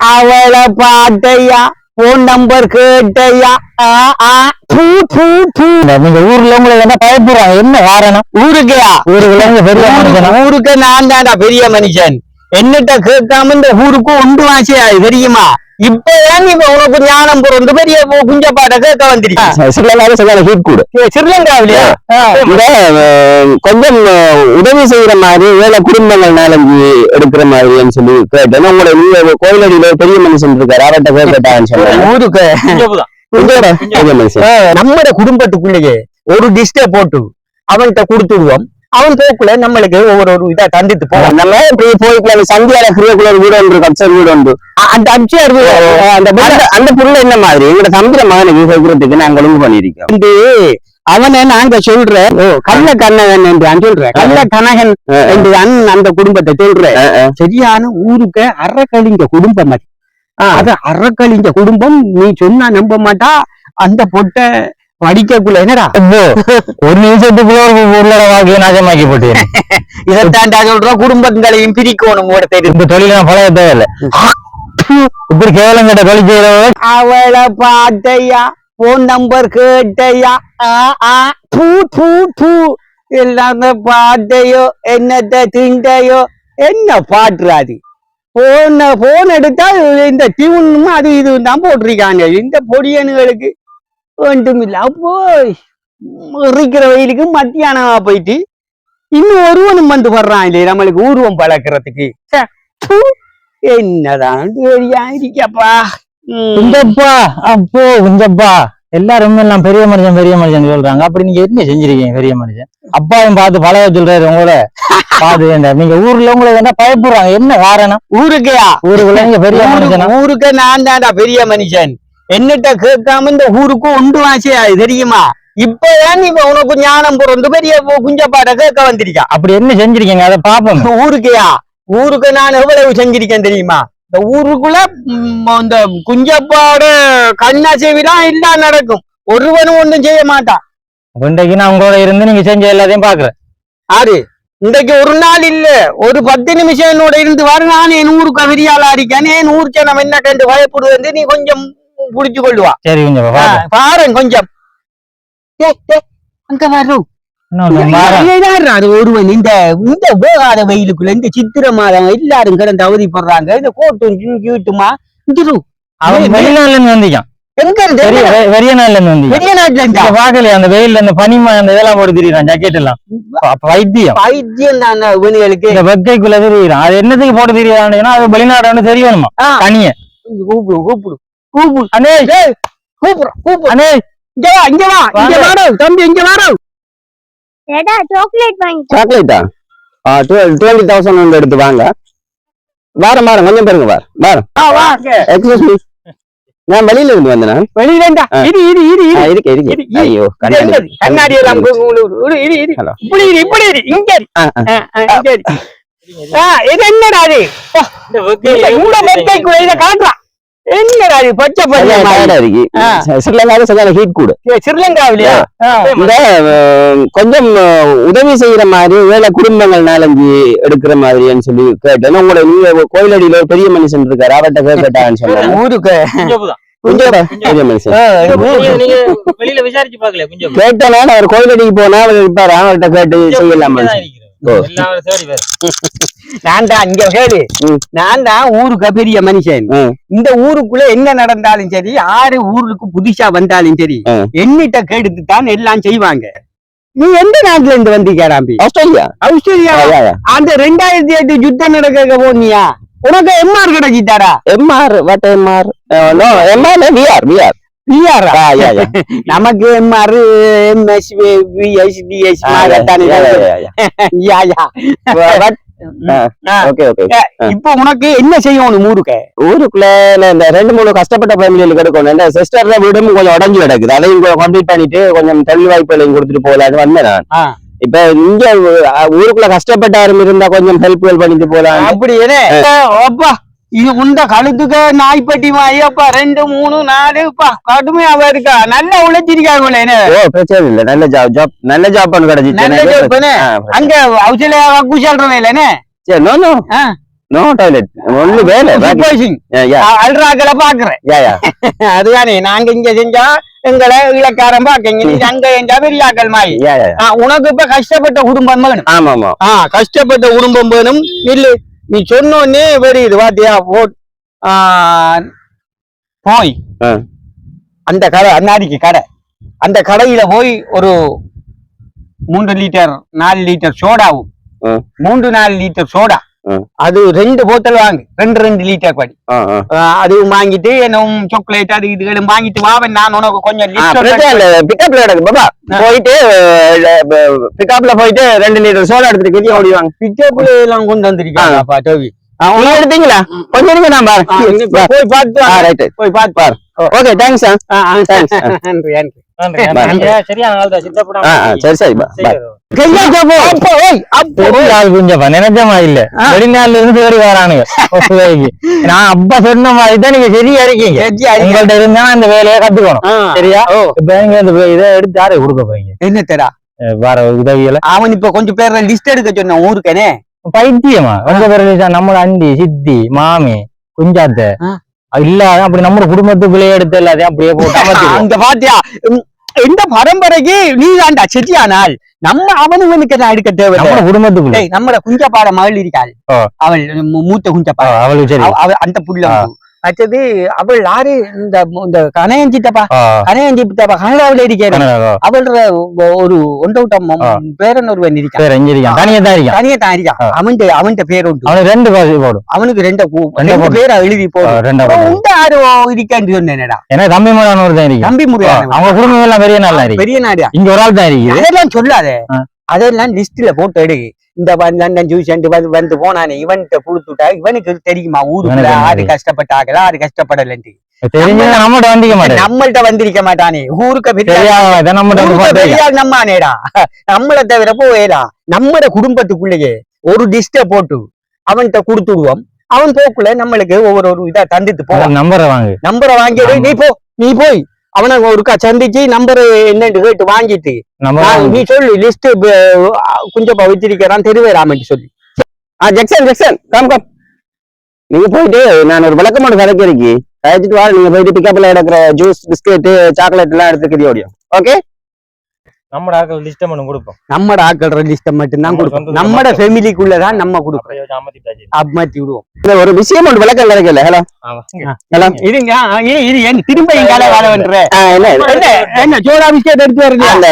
அவளை பாட்டையா phone number கேட்டையா நீங்க ஊர்ல உங்களை என்ன பயப்படுறாங்க என்ன காரணம் ஊருக்கையா ஊருக்கு நான் தான்டா பெரிய மனுஷன் என்னட்ட கேட்காம இந்த ஊருக்கு ஒன்று வாசியாது தெரியுமா இப்பதான் இப்ப உனக்கு ஞானம் பொருள் பெரிய குஞ்சப்பாட்ட கேட்க வந்துருக்கேன் ஸ்ரீலங்காவிலயா கொஞ்சம் உதவி செய்யற மாதிரி வேலை குடும்பங்கள் நாலஞ்சு எடுக்கிற மாதிரின்னு சொல்லி கேட்டேன் உங்களை நீங்க கோயிலடியில பெரிய மனுஷன் இருக்காரு அவர்கிட்ட கேட்டான்னு சொன்னேன் ஊருக்கு நம்மட குடும்பத்துக்குள்ளேயே ஒரு டிஷ்ட போட்டு அவன்கிட்ட கொடுத்துடுவோம் அவன் போக்குல நம்மளுக்கு ஒவ்வொரு இதா தந்துட்டு போவோம் நம்ம இப்படி போய்க்கலாம் சந்தியால கிரியக்குள்ள வீடு ஒன்று கல்ச்சர் வீடு உண்டு அந்த அப்சர் அந்த பொருள் என்ன மாதிரி எங்களோட சந்திர மகனுக்கு சேர்க்கிறதுக்கு நாங்க ஒழுங்கு பண்ணிருக்கோம் அவனை நாங்க சொல்றேன் கள்ள கண்ணகன் என்று சொல்றேன் கள்ள கனகன் என்று அந்த குடும்பத்தை சொல்றேன் சரியான ஊருக்கு அறக்கழிஞ்ச குடும்பம் அது அது அறக்கழிஞ்ச குடும்பம் நீ சொன்னா நம்ப மாட்டா அந்த பொட்டை படிக்கக்குள்ள என்னடா ஒரு நிமிஷத்துக்குள்ள ஒரு வாழ்க்கையை நாசமாக்கி போட்டு இதைத்தாண்டா சொல்றோம் குடும்பங்களையும் பிரிக்கணும் இந்த தொழில பழைய தேவையில்லை இப்படி கேவலம் கேட்ட தொழில் செய்யற அவளை பாட்டையா போன் நம்பர் கேட்டையா இல்லாத பாட்டையோ என்னத்தை திண்டையோ என்ன பாட்டுறாது போன் எடுத்தா இந்த டியூனும் அது இது தான் போட்டிருக்காங்க இந்த பொடியனுகளுக்கு ஒன்றுமில்ல அப்போ இருக்கிற வெயிலுக்கு மத்தியானமா போயிட்டு இன்னும் ஒருவனும் வந்து வர்றான் இல்லையே நம்மளுக்கு ஊர்வம் பழக்கிறதுக்கு என்னதான் இருக்கப்பா குஞ்சப்பா அப்போ குஞ்சப்பா எல்லாரும் எல்லாம் பெரிய மனுஷன் சொல்றாங்க அப்படி நீங்க என்ன செஞ்சிருக்கீங்க பெரிய மனுஷன் அப்பாவும் பார்த்து பழக சொல்றாரு உங்களோட பாத்து நீங்க ஊர்ல உங்களை என்ன பயப்படுறாங்க என்ன காரணம் ஊருக்கையா ஊருக்குள்ள நீங்க பெரிய மனுஷன் ஊருக்கு நான் தான்டா பெரிய மனுஷன் என்னட்ட கேட்காம இந்த ஊருக்கு ஒன்று வாசியாது தெரியுமா இப்பதான் இப்ப உனக்கு ஞானம் பொருள் பெரிய குஞ்சப்பாட்ட கேட்க வந்திருக்கா அப்படி என்ன செஞ்சிருக்கீங்க அதை பாப்போம் ஊருக்கையா ஊருக்கு நான் எவ்வளவு செஞ்சிருக்கேன் தெரியுமா இந்த ஊருக்குள்ள இந்த குஞ்சப்பாட கண்ணாசேவிதான் எல்லாம் நடக்கும் ஒருவனும் ஒண்ணும் செய்ய மாட்டான் இன்றைக்கு நான் உங்களோட இருந்து நீங்க செஞ்ச எல்லாத்தையும் பாக்குறேன் ஆறு இன்றைக்கு ஒரு நாள் இல்ல ஒரு 10 நிமிஷம் என்னோட இருந்து வர நான் என் ஊருக்கு விரியாளா இருக்கேன் என் ஊருக்கு நம்ம என்ன கண்டு பயப்படுவது நீ கொஞ்சம் புடிச்சு கொள்ளுவா சரி கொஞ்சம் பாரு கொஞ்சம் அங்க வரும் ஒருவன் இந்த போகாத வெயிலுக்குள்ள இந்த சித்திர மாதம் எல்லாரும் கிடந்து அவதிப்படுறாங்க இந்த கோட்டும் கிட்டுமா வெளிநாட்டுல இருந்து வந்திருக்கான் பெரிய நாட்டுல இருந்து பெரிய நாட்டுல இருந்தா பாக்கலையா அந்த வெயில்ல அந்த பனிமா அந்த இதெல்லாம் போட்டு திரியிறான் ஜாக்கெட் எல்லாம் வைத்தியம் தான் இவனுகளுக்கு இந்த வெக்கைக்குள்ள திரியிறான் அது என்னத்துக்கு போட்டு திரியிறான்னா அது வெளிநாடு தெரியணுமா தனிய கூப்பிடு கூப்பிடு கூப்பிடு அண்ணே கூப்பிடு அண்ணே இங்க வா தம்பி இங்க வாரு சாக்லேட்டா 20,000 எடுத்து வாங்க வாரம் கொஞ்சம் பாருங்க எக்ஸ்கியூஸ் மீ நான் வெளியில இருந்து வந்தேன் வெளியில இருக்கு ஐயோ கண்ணாடி எல்லாம் இப்படி இங்க இது என்னடா அது காட்டுறான் என்னடா இது பச்சை இருக்கு ஸ்ரீலங்காவில சரியான ஹீட் கூட ஸ்ரீலங்காவிலயா இந்த கொஞ்சம் உதவி செய்யற மாதிரி வேலை குடும்பங்கள் நாலஞ்சு எடுக்கிற மாதிரின்னு சொல்லி கேட்டேன் உங்களை நீங்க கோயிலடியில பெரிய மனுஷன் இருக்காரு அவர்கிட்ட கேட்டான்னு சொன்னேன் ஊருக்கு கேட்டேன் அவர் கோயிலடிக்கு போனா அவர் இருப்பாரு அவர்கிட்ட கேட்டு செய்யலாம் நான் தான் இங்க கேளு நான் தான் ஊருக்கு பெரிய மனுஷன் இந்த ஊருக்குள்ள என்ன நடந்தாலும் சரி யாரு ஊருக்கு புதுசா வந்தாலும் சரி என்னிட்ட கேடுத்து தான் எல்லாம் செய்வாங்க நீ எந்த நாட்டுல இருந்து வந்தீங்க ஆஸ்திரேலியா அந்த 2008 யுத்தம் நடக்க போனியா உனக்கு எம்ஆர் கிடைச்சிட்டாரா MR what MR no MR VR நமக்கு எம்ஆர் எம்எஸ் விஎஸ் டிஎஸ் இப்ப உனக்கு என்ன செய்யணும் ஊருக்குள்ள இந்த 2-3 கஷ்டப்பட்ட ஃபேமிலியில கிடைக்கணும் இந்த சிஸ்டர்ல வீடும் கொஞ்சம் உடஞ்சு கிடக்குது அதையும் கொஞ்சம் பண்ணிட்டு கொஞ்சம் தொழில் வாய்ப்புகளையும் கொடுத்துட்டு போகலான்னு வந்தேன் நான் இப்ப இங்க ஊருக்குள்ள கஷ்டப்பட்டாரும் இருந்தா கொஞ்சம் ஹெல்ப் பண்ணிட்டு போலாம் அப்படி அப்பா இது உண்ட கழுத்துக்கு நாய்ப்பட்டி ஐயப்பா 2 3 4 கடுமையா இருக்கா நல்லா உழைச்சிருக்காங்க பிரச்சனை இல்ல நல்ல ஜாப் கிடைச்சிச்சு அங்க அவசியம் சொல்றேன் இல்லனே சரி நோ நோ டாய்லெட் ஒன்லி வேலை அல்றாக்களை பாக்குறேன் அதுதானே நாங்க இங்க செஞ்சா எங்களை இலக்காரம் பாக்கீங்க நீங்க அங்க செஞ்சா பெரியாக்கள் மாயி உனக்கு இப்ப கஷ்டப்பட்ட குடும்பம் வேணும். ஆமா ஆமா கஷ்டப்பட்ட குடும்பம் வேணும் இல்ல நீ சொன்னோன்னே வருது பாத்தியா போய் அந்த கடை அண்ணாடிக்கு கடை அந்த கடையில போய் ஒரு 3 லிட்டர் 4 லிட்டர் சோடாவும் 3-4 லிட்டர் சோடா அது 2 போத்தல் வாங்கு 2 லிட்டர் படி அதுவும் வாங்கிட்டு என்ன சாக்லேட் அது இதுகளும் வாங்கிட்டு வாவன் நான் உனக்கு கொஞ்சம் பிக்கப்ல எடுக்கு பாபா போயிட்டு பிக்கப்ல போயிட்டு 2 லிட்டர் சோடா எடுத்துட்டு கெட்டி ஓடிவாங்க பிக்கப்ல எல்லாம் கொண்டு வந்திருக்காங்கப்பா டோவி எடுத்தீங்களா கொஞ்சம் இருங்க நான் போய் பார்த்து போய் பார்த்து பாரு ஓகே தேங்க்ஸ் சரி சரி நினைச்சமா இல்ல வெளிநாட்டுல இருந்து வேறு வரானுங்க நான் அப்ப சொன்ன மாதிரிதான் நீங்க சரியா இருக்கீங்க உங்கள்ட்ட இருந்தா அந்த வேலையை கத்துக்கணும் சரியா இப்ப நீங்க இந்த இதை எடுத்து யாரை கொடுக்க போறீங்க என்ன தெரா வேற உதவியில அவன் இப்ப கொஞ்சம் பேர் லிஸ்ட் எடுக்க சொன்ன ஊருக்கனே பைத்தியமா உங்க பேர் நம்ம அண்டி சித்தி மாமி குஞ்சாத்த இல்லாத அப்படி நம்ம குடும்பத்து பிள்ளைய எடுத்து எல்லாத்தையும் அப்படியே போட்டு அங்க பாத்தியா இந்த பரம்பரைக்கு நீ தாண்டா செட்டியானால் நம்ம அவனுக்கு நான் எடுக்க தேவை குடும்பத்துக்குள்ள நம்மள குஞ்சப்பாட மகள் இருக்காள் அவள் மூத்த குஞ்சப்பா அவள் அந்த புள்ள அடுத்தது அவள் யாரு இந்த கனையஞ்சிட்டப்பா கனையஞ்சிட்டப்பா கனடாவில இருக்கிற அவள் ஒரு ஒன்றோட்டம் பேரன் ஒருவன் இருக்கான் தனியத்தான் இருக்கான் அவன் பேர் உண்டு அவனுக்கு 2 போடும் அவனுக்கு 2 பேரை எழுதி போடும் யாரு இருக்கான்னு சொன்னேன்டா ஏன்னா தம்பி முறையான ஒரு தான் இருக்கு தம்பி முறையான அவங்க குடும்பம் எல்லாம் பெரிய நாள் இருக்கு பெரிய நாடு இங்க ஒரு ஆள் தான் இருக்கு அதெல்லாம் சொல்லாத அதெல்லாம் லிஸ்ட்ல போட்டு எடு இந்த லண்டன் ஜூஸ் வந்து போனானே இவன்கிட்ட கொடுத்துட்டா இவனுக்கு தெரியுமா ஊருக்குள்ள ஆறு கஷ்டப்பட்டாங்களா ஆறு கஷ்டப்படலன்ட்டு நம்மள்ட்ட வந்திருக்க மாட்டானே ஊருக்கு பெரியாள் நம்மானேடா நம்மளை தவிர போயலா நம்மட குடும்பத்துக்குள்ளேயே ஒரு லிஸ்ட போட்டு அவன்கிட்ட கொடுத்துடுவோம் அவன் போக்குள்ள நம்மளுக்கு ஒவ்வொரு இதா தந்துட்டு போ நம்பரை வாங்கி நீ போய் அவனை ஒருக்கா சந்திச்சு நம்பர் என்னன்னு கேட்டு வாங்கிட்டு நீ சொல்லு லிஸ்ட் குஞ்சப்பா வச்சிருக்கிறான் தெருவேராமட்டு சொல்லி ஜெக்சன் கம் நீங்க போயிட்டு நான் ஒரு விளக்கமான கதைக்கு இருக்கு கழிச்சிட்டு வா நீங்க போயிட்டு பிக்கப்ல எடுக்கிற ஜூஸ் பிஸ்கெட் சாக்லேட் எல்லாம் எடுத்துக்கிறிய ஓடியும் ஓகே நம்ம ஆக்கள் லிஸ்ட் மட்டும் கொடுப்போம் நம்ம ஆக்கள் லிஸ்ட் மட்டும் தான் கொடுப்போம் நம்ம ஃபேமிலிக்குள்ளதான் நம்ம கொடுப்போம் அம்மத்தி விடுவோம் ஒரு விஷயம் ஒன்று விளக்கம் கிடைக்கல ஹலோ ஹலோ இருங்க திரும்ப என்ன ஜோடா பிஸ்கெட் எடுத்து வருங்க அந்த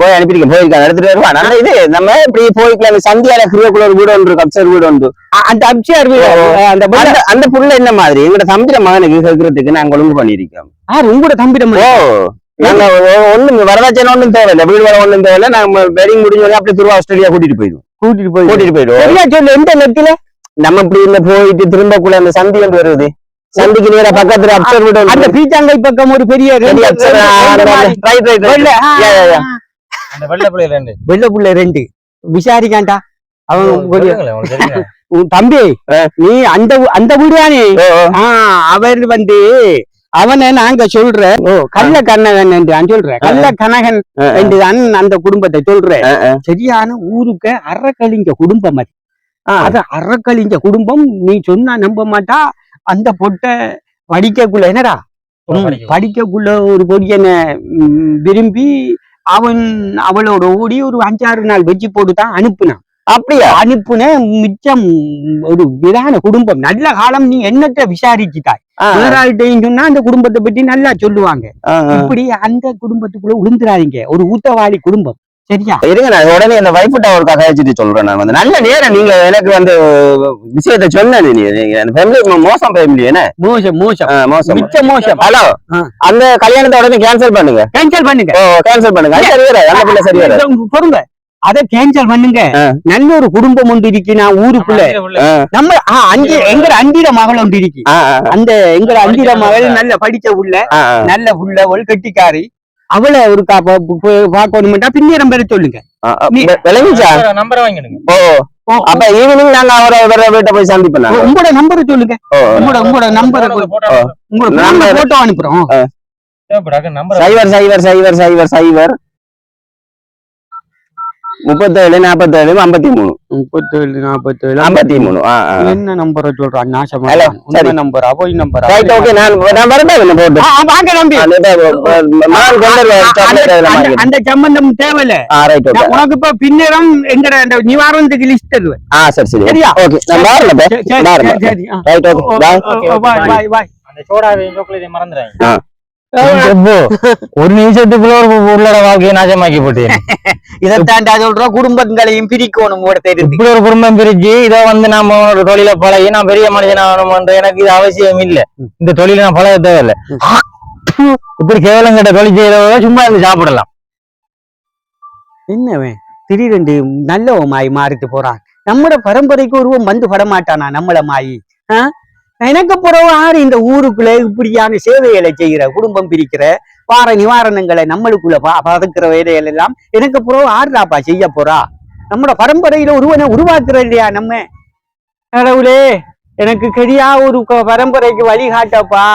போய் அனுப்பிருக்கேன் போயிருக்காங்க எடுத்துட்டு வருவான் அந்த இது நம்ம இப்படி போய்க்கலாம் சந்தியால கிரியக்குள்ள ஒரு வீடு ஒன்று அப்சர் வீடு ஒன்று அந்த அப்சர் வீடு அந்த புள்ள என்ன மாதிரி எங்களோட தம்பிட மகனுக்கு கேட்கறதுக்கு நாங்க ஒழுங்கு பண்ணிருக்கோம் உங்களோட தம்பிடம் நாங்க ஒண்ணும் வரதட்சணை ஒண்ணும் தேவையில்லை வீடு வர ஒண்ணும் தேவையில்லை நாங்க வெட்டிங் முடிஞ்ச அப்படி திரும்ப ஆஸ்திரேலியா கூட்டிட்டு போயிடுவோம் எந்த நேரத்துல நம்ம இப்படி இந்த போயிட்டு திரும்பக்குள்ள அந்த சந்தி வந்து வருது சந்திக்கு நேர பக்கத்துல அப்சர் வீடு அந்த பீச்சாங்கை பக்கம் ஒரு பெரிய வெள்ள புள்ள 2 விசாரிக்காண்டா அவன் தம்பி நீ அந்த வீடுதானே அவர் வந்து அவனை நாங்க சொல்ற கள்ள கண்ணகன் என்று சொல்றேன் கள்ள கனகன் என்று அந்த குடும்பத்தை சொல்றேன் சரியான ஊருக்கு அறக்கழிஞ்ச குடும்பம் அது அது அறக்கழிஞ்ச குடும்பம் நீ சொன்னா நம்ப மாட்டா அந்த பொட்டை படிக்கக்குள்ள என்னடா படிக்கக்குள்ள ஒரு பொடியனை விரும்பி அவளோட ஓடி ஒரு 5-6 நாள் வச்சு போட்டுதான் அனுப்புனான் அப்படியா அனுப்புன மிச்சம் ஒரு விதான குடும்பம் நல்ல காலம் நீ என்னட்ட விசாரிச்சுட்டாய் வேறாள்கிட்டையும் சொன்னா அந்த குடும்பத்தை பத்தி நல்லா சொல்லுவாங்க இப்படி அந்த குடும்பத்துக்குள்ள விழுந்துறாதீங்க ஒரு ஊத்தவாளி குடும்பம் சரியா இருங்க நான் உடனே அந்த வைஃப்ட்ட ஒரு கதை வச்சுட்டு சொல்றேன் நான் வந்து நல்ல நேரம் நீங்க எனக்கு வந்து விஷயத்த சொன்னேன் மோசம் ஃபேமிலி என்ன மோசம் மிச்ச மோசம் ஹலோ அந்த கல்யாணத்தை உடனே கேன்சல் பண்ணுங்க சரி வர பொறுங்க அதை கேன்சல் பண்ணுங்க நல்ல ஒரு குடும்பம் ஒன்று இருக்கு நான் ஊருக்குள்ள நம்ம எங்க அண்டிர மகள் ஒன்று இருக்கு அந்த எங்க அண்டிர மகள் நல்ல படிச்ச உள்ள நல்ல உள்ள ஒரு கெட்டிக்காரி அவளை ஒரு பாக்கணும்டா பின்னேறம் பெற சொல்லுங்க நம்பர் வாங்கிடுங்க அப்ப ஈவினிங் நாங்க அவரை வீட்டை போய் சந்திப்பேன் உங்களோட நம்பரை சொல்லுங்க உங்களோட நம்பரை போட்டோ அனுப்புறோம் 0 0 0 0 0 37 47 53 37 47 53 என்ன நம்பரை சொல்றான் நாசமா ஹலோ சரி நம்பரா போய் நம்பரா ரைட் ஓகே நான் வரட்டா என்ன போட்டு வாங்க நம்பி நான் கொண்டு அந்த சம்பந்தம் தேவையில்ல ரைட் ஓகே உனக்கு இப்ப பின்னரம் எங்கட அந்த நிவாரணத்துக்கு லிஸ்ட் தருவேன் சரி சரி சரியா ஓகே நான் வரல சரி ரைட் ஓகே பாய் பாய் பாய் அந்த சோடாவையும் சாக்லேட்டையும் மறந்துறாங்க ஒரு நிமிஷத்துக்குள்ள ஒரு உள்ளோட வாழ்க்கையை நாசமாக்கி போட்டு இதைத்தாண்டா சொல்றோம் குடும்பங்களையும் பிரிக்கணும் இப்படி ஒரு குடும்பம் பிரிச்சு இதை வந்து நாம ஒரு தொழில பழகி நான் பெரிய மனுஷன் ஆகணும்ன்ற எனக்கு இது அவசியம் இல்ல இந்த தொழில நான் பழக தேவையில்ல இப்படி கேவலம் கிட்ட தொழில் செய்யறவங்க சும்மா இருந்து சாப்பிடலாம் என்னவன் திடீரென்று நல்லவன் மாயி மாறிட்டு போறான் நம்மட பரம்பரைக்கு ஒருவன் வந்து படமாட்டானா நம்மள மாயி எனக்கு பிறகு ஆறு இந்த ஊருக்குள்ள இப்படியான சேவைகளை செய்கிற குடும்பம் பிரிக்கிற வார நிவாரணங்களை நம்மளுக்குள்ள பதுக்கிற வேலைகள் எல்லாம் எனக்கு பிறகு ஆறுதாப்பா செய்ய போறா நம்மட பரம்பரையில ஒருவனை உருவாக்குற இல்லையா நம்ம கடவுளே எனக்கு சரியா ஒரு பரம்பரைக்கு வழிகாட்டப்பா